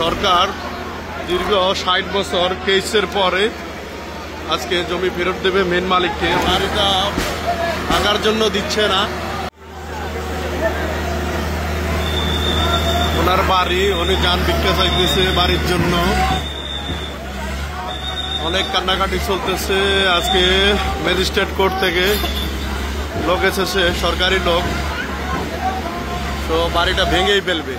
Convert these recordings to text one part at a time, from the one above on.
সরকার দীর্ঘ ৬০ বছর কেসের পরে আজকে জমি ফেরত দেবে মেন মালিককে। বাড়িটা ভাঙার জন্য দিচ্ছে না, ওনার বাড়ি উনি যান ভিক্ষা চাইতেছে বাড়ির জন্য। অনেক কান্নাকাটি চলতেছে। আজকে ম্যাজিস্ট্রেট কোর্ট থেকে লোক এসেছে, সরকারি লোক, তো বাড়িটা ভেঙেই ফেলবে।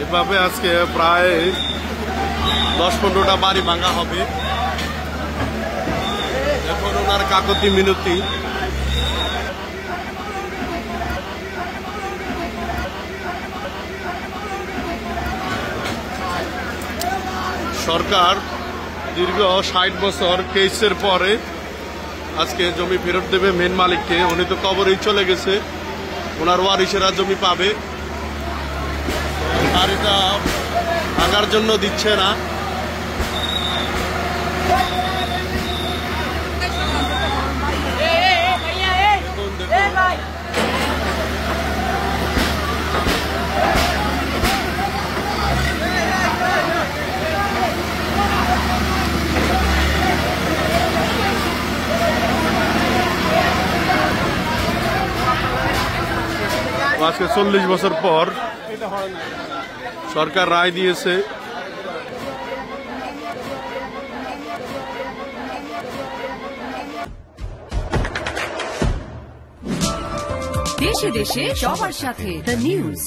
এভাবে আজকে প্রায় ১০-১৫টা বাড়ি ভাঙা হবে। এখন ওনার কাকতি মিনতি। সরকার দীর্ঘ ৬০ বছর কেসের পরে আজকে জমি ফেরত দেবে মেন মালিককে। উনি তো কবরেই চলে গেছে, ওনার ওয়ারিশেরা জমি পাবে। বাড়িটা ভাঙার জন্য দিচ্ছে না। আজকে ৪০ বছর পর সরকার রায় দিয়েছে। দেশে দেশে সবার সাথে দ্য নিউজ।